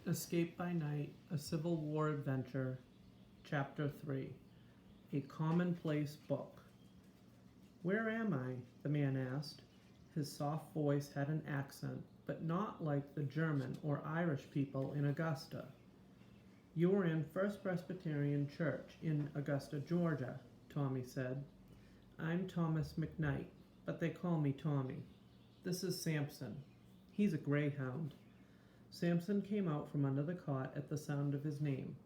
Escape by Night, a Civil War Adventure, Chapter 3, A Commonplace Book. Where am I? The man asked. His soft voice had an accent, but not like the German or Irish people in Augusta. You are in First Presbyterian Church in Augusta, Georgia, Tommy said. I'm Thomas McKnight, but they call me Tommy. This is Samson. He's a greyhound. Samson came out from under the cot at the sound of his name.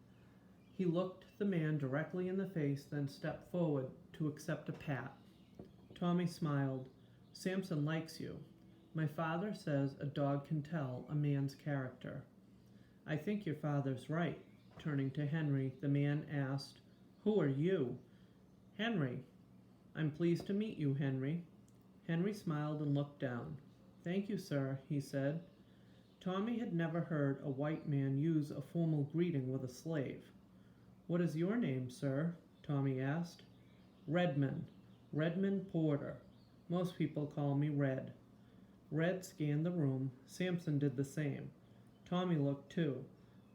He looked the man directly in the face, then stepped forward to accept a pat. Tommy smiled. Samson likes you. My father says a dog can tell a man's character. I think your father's right. Turning to Henry, the man asked, Who are you? Henry. I'm pleased to meet you, Henry. Henry smiled and looked down. Thank you, sir, he said. Tommy had never heard a white man use a formal greeting with a slave. What is your name, sir? Tommy asked. Redmond Porter. Most people call me Red. Red scanned the room. Samson did the same. Tommy looked too,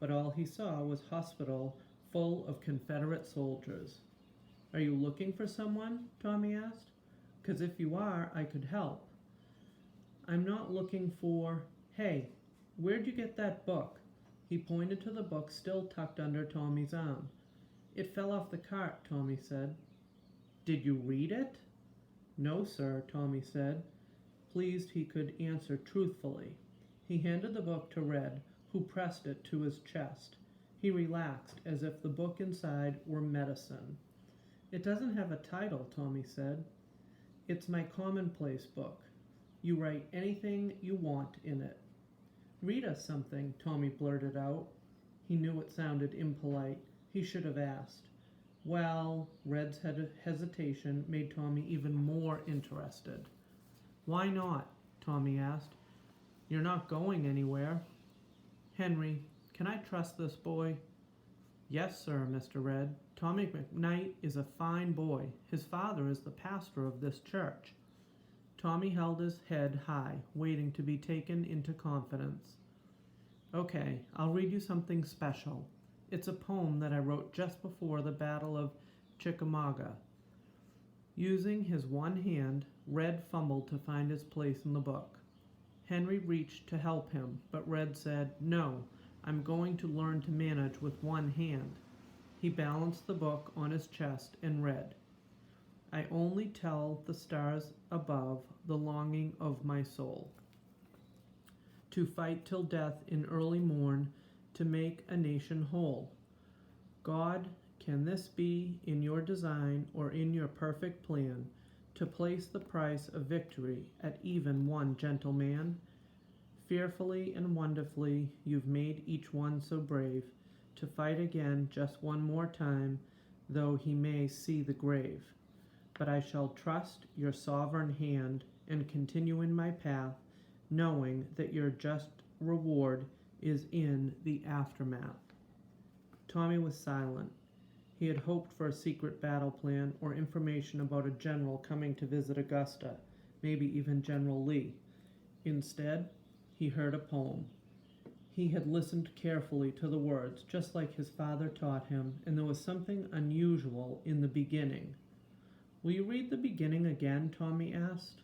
but all he saw was hospital full of Confederate soldiers. Are you looking for someone? Tommy asked. 'Cause if you are, I could help. I'm not looking for... Hey, where'd you get that book? He pointed to the book still tucked under Tommy's arm. It fell off the cart, Tommy said. Did you read it? No, sir, Tommy said, pleased he could answer truthfully. He handed the book to Red, who pressed it to his chest. He relaxed, as if the book inside were medicine. It doesn't have a title, Tommy said. It's my commonplace book. You write anything you want in it. Read us something, Tommy blurted out. He knew it sounded impolite. He should have asked. Well, Red's hesitation made Tommy even more interested. Why not? Tommy asked. You're not going anywhere. Henry, can I trust this boy? Yes, sir, Mr. Red. Tommy McKnight is a fine boy. His father is the pastor of this church. Tommy held his head high, waiting to be taken into confidence. Okay, I'll read you something special. It's a poem that I wrote just before the Battle of Chickamauga. Using his one hand, Red fumbled to find his place in the book. Henry reached to help him, but Red said, No, I'm going to learn to manage with one hand. He balanced the book on his chest and read, I only tell the stars above the longing of my soul. To fight till death in early morn, to make a nation whole. God, can this be in your design or in your perfect plan, to place the price of victory at even one gentle man? Fearfully and wonderfully you've made each one so brave, to fight again just one more time, though he may see the grave. But I shall trust your sovereign hand and continue in my path, knowing that your just reward is in the aftermath. Tommy was silent. He had hoped for a secret battle plan or information about a general coming to visit Augusta, maybe even General Lee. Instead, he heard a poem. He had listened carefully to the words, just like his father taught him, and there was something unusual in the beginning. Will you read the beginning again? Tommy asked.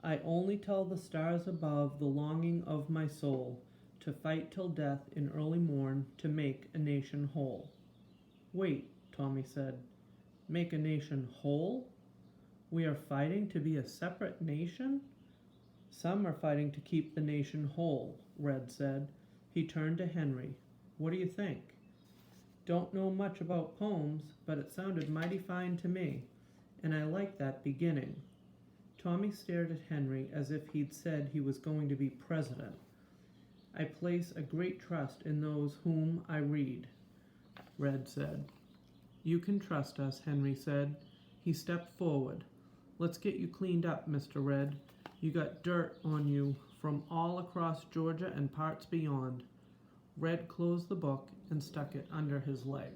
I only tell the stars above the longing of my soul, to fight till death in early morn, to make a nation whole. Wait, Tommy said. Make a nation whole? We are fighting to be a separate nation? Some are fighting to keep the nation whole, Red said. He turned to Henry. What do you think? Don't know much about poems, but it sounded mighty fine to me, and I like that beginning. Tommy stared at Henry as if he'd said he was going to be president. I place a great trust in those whom I read, Red said. You can trust us, Henry said. He stepped forward. Let's get you cleaned up, Mr. Red. You got dirt on you from all across Georgia and parts beyond. Red closed the book and stuck it under his leg.